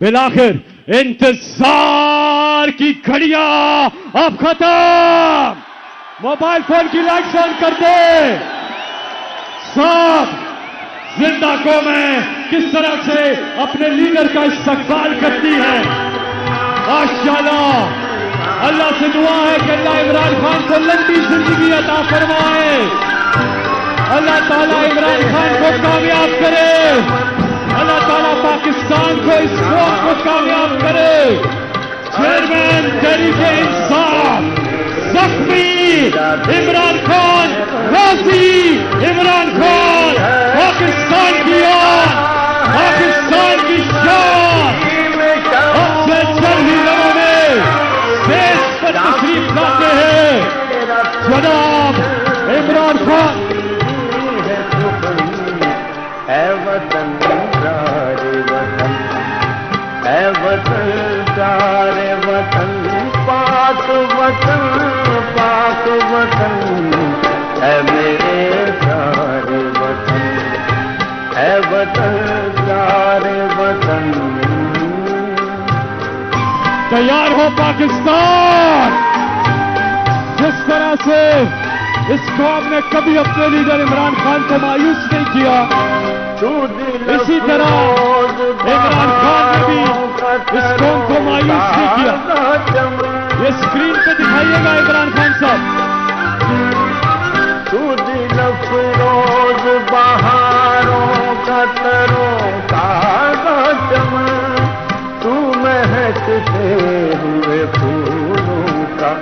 बिलाखिर इंतजार की घड़ियां अब खत्म। मोबाइल फोन की लाइट्स ऑन कर दे। सब जिंदा कौमें किस तरह से अपने लीडर का इस्तकबाल करती है। माशाअल्लाह, अल्लाह से दुआ है कि अल्लाह इमरान खान को लंबी जिंदगी अता फरमाए। अल्लाह ताला इमरान खान को कामयाब करे। अल्लाह ताला पाकिस्तान को इस कौम को कामयाब करे। चेयरमैन तहरीक इंसाफ जख्मी इमरान खान, गाजी इमरान खान, पाकिस्तान की आन, पाकिस्तान की शान। अब से चंद ही लम्हों में देश पर तशरीफ लाते हैं जनाब इमरान खान। है वतन सारे वतन, है वतन सारे वतन, पाक वतन, पाक वतन है मेरे सारे वतन, है वतन सारे वतन। तैयार हो पाकिस्तान। जिस तरह से इस कौम ने कभी अपने लीडर इमरान खान को मायूस नहीं किया, इसी तरह इमरान खान ने भी इस कौम को मायूस नहीं किया। ये स्क्रीन पे दिखाइएगा इमरान खान साहब। तू दिल फिरोज बहारों का तरों का चमन, तू महकते हुए फूलों का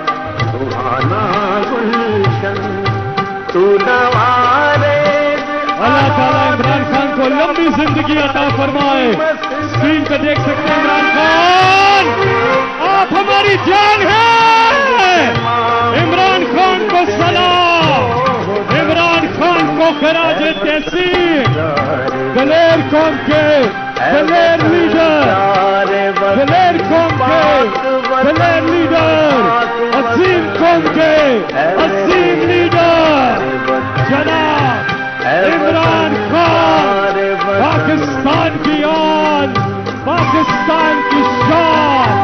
सुहाना गुलशन, तू नवारे। अल्लाह ताला इमरान खान को लंबी जिंदगी अता फरमाए। स्क्रीन पे देख सकते हैं इमरान खान, आप हमारी जान हैं। इमरान खान को सलाम, इमरान खान को खराजे तहसीन। दलेर कौम के दलेर लीडर, दलेर कौम के दलेर लीडर, असीम कौम के असीम लीडर जनाब इमरान खान, पाकिस्तान की आन, पाकिस्तान की शान।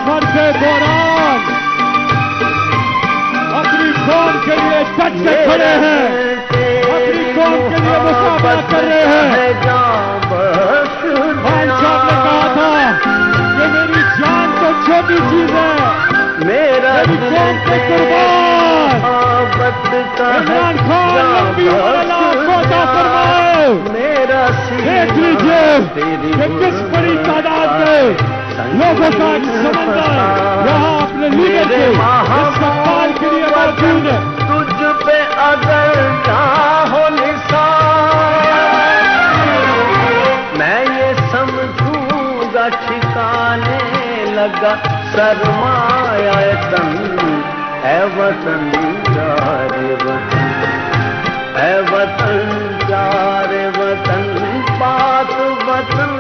मर्दे दौरान अपनी कौम के लिए डट के खड़े हैं, अपनी कौम के लिए मुकाबला कर रहे हैं। खान साहब ने कहा था कि मेरी जान तो छोटी चीज है, मेरा कौम के कुर्बान। इमरान खान लंबी उम्र अता फरमाए। देख लीजिए कि किस बड़ी तादाद में लोगों का एक समंदर यहाँ अपने लीडर के इस्तकबाल के लिए मौजूद है। तुझ पे अगर चाहो निशान, मैं ये समझूंगा ठिकाने लगा सरमाया तन, है वतन सारे वतन, है वतन सारे वतन, पाक वतन,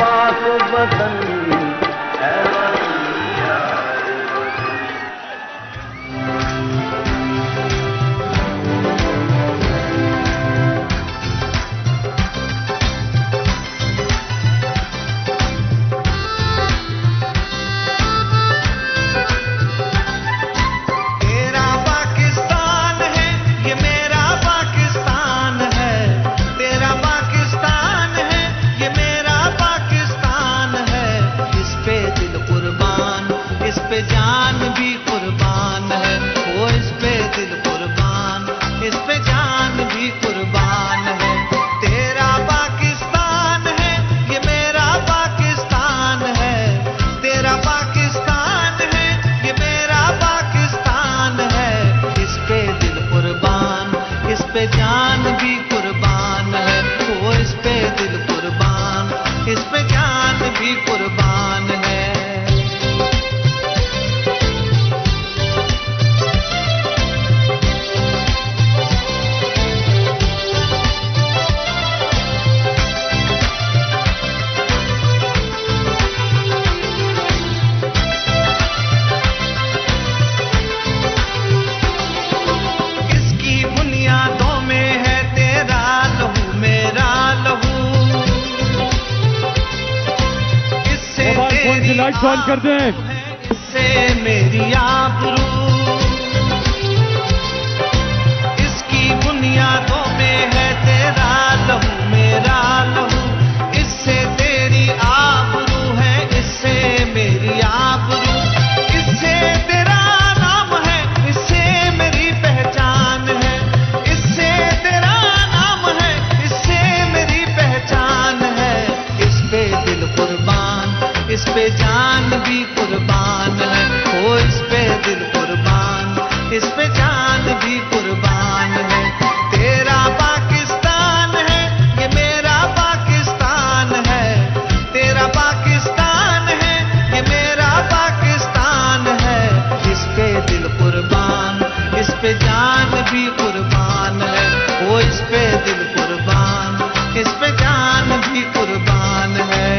पाक वतन है वतन सारे वतन। तेरा पाकिस्तान है, ये मेरा पाकिस्तान है, लाइट्स ऑन कर दें। इससे मेरी आबरू, इसकी बुनियादों में है तेरा लहू मेरा लहू, इससे तेरी आबरू है, इससे मेरी आबरू, इससे तेरा नाम है, इससे मेरी पहचान है, इससे तेरा नाम है, इससे मेरी पहचान है। इस पे दिल कुर्बान, इस पे जान भी कुर्बान है, ओ इस पे दिल कुर्बान, इस पे जान भी कुर्बान है। तेरा पाकिस्तान है, ये मेरा पाकिस्तान है, तेरा पाकिस्तान है, ये मेरा पाकिस्तान है। इस पे दिल कुर्बान, इस पे जान भी कुर्बान है, ओ इस पे दिल कुर्बान, इस पे जान भी कुर्बान है।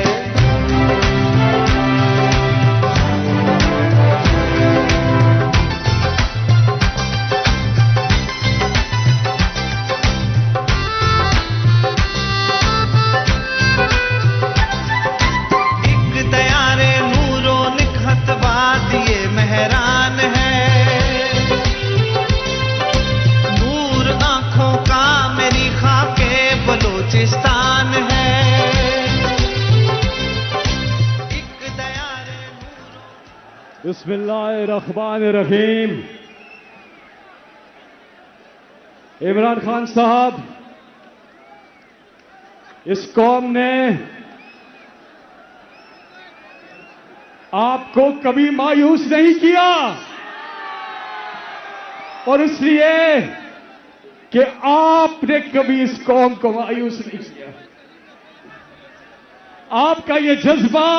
मेहरान है नूर आंखों का मेरी खाके बलोचिस्तान है। एक दयारे बिस्मिल्लाहिर्रहमानिर्रहीम। इमरान खान साहब, इस कौम ने आपको कभी मायूस नहीं किया, और इसलिए कि आपने कभी इस कौम को मायूस नहीं किया। आपका ये जज्बा,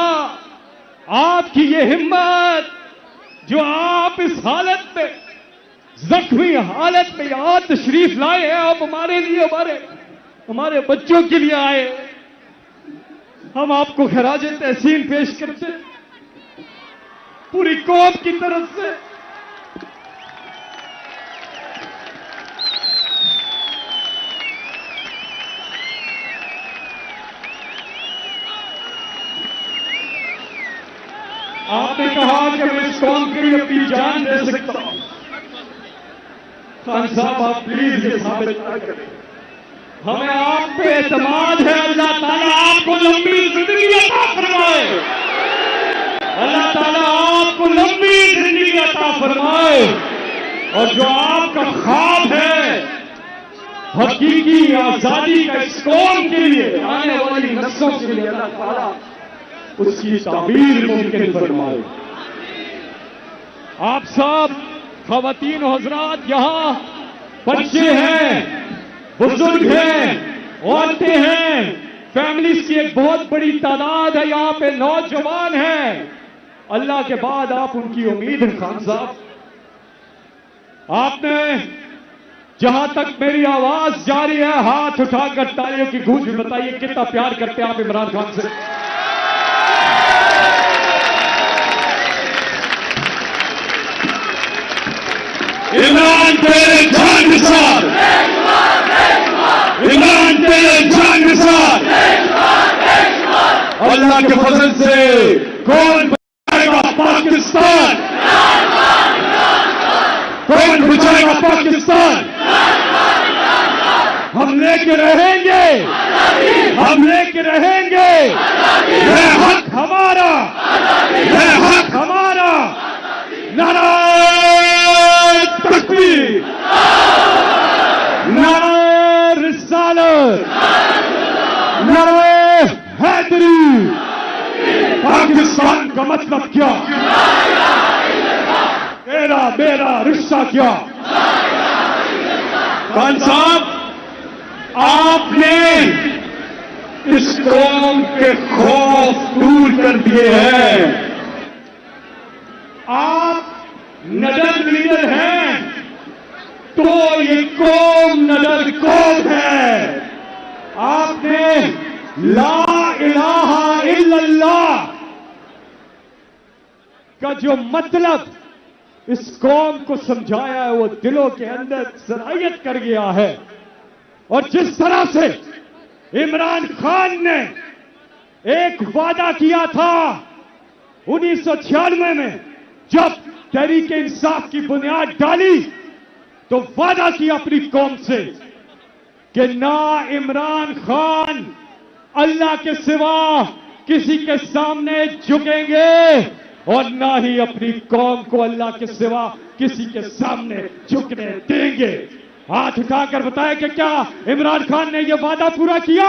आपकी ये हिम्मत, जो आप इस हालत में, जख्मी हालत में यहां तशरीफ लाए हैं, आप हमारे लिए, हमारे बच्चों के लिए आए, हम आपको खराज तहसीन पेश करते हैं पूरी कौम की तरफ से। आपने कहा कि मैं इस कौम के लिए अपनी जान दे सकता हूं। खान साहब, आप प्लीज ये साबित ना करें, हमें आप पे एतमाद है। अल्लाह ताला आपको लंबी जिंदगी अता फरमाए, अल्लाह ताला आपको लंबी जिंदगी अता फरमाए, और जो आपका ख्वाब है हकीकी आजादी का इस कौम के लिए, आने वाली नस्लों के लिए, अल्लाह ताला उसकी ताबीर मुमकिन फरमाए। आप सब ख़वातीन और हज़रात, यहां बच्चे हैं, बुजुर्ग हैं, औरतें हैं, फैमिलीज की एक बहुत बड़ी तादाद है, यहां पे नौजवान हैं। अल्लाह के बाद आप उनकी उम्मीद है। खान साहब, आपने जहां तक मेरी आवाज जारी है, हाथ उठाकर तालियों की गूंज में बताइए कितना प्यार करते हैं आप इमरान खान से। इमरान तेरे जान के साथ, इमरान तेरे जान के साथ, अल्लाह के फजल से कौन बचाएगा पाकिस्तान, कौन बचाएगा पाकिस्तान। हम लेके रहेंगे, हम लेके रहेंगे। है हक हमारा, है हक हमारा। नारे तकबीर, नारे रिसालत, नारे हैदरी। पाकिस्तान का मतलब क्या, तेरा मेरा रिश्ता क्या। खान साहब, आपने इस कौम के खौफ दूर कर दिए हैं। आप नडर लीडर हैं तो ये कौम नडर कौम है। आपने ला इलाहा इल्लल्लाह का जो मतलब इस कौम को समझाया है, वो दिलों के अंदर सरायत कर गया है। और जिस तरह से इमरान खान ने एक वादा किया था 1996 में जब तहरीक इंसाफ की बुनियाद डाली तो वादा किया अपनी कौम से कि ना इमरान खान अल्लाह के सिवा किसी के सामने झुकेंगे और ना ही अपनी कौम को अल्लाह के सिवा किसी के सामने झुकने देंगे। हाथ उठाकर बताया कि क्या इमरान खान ने यह वादा पूरा किया?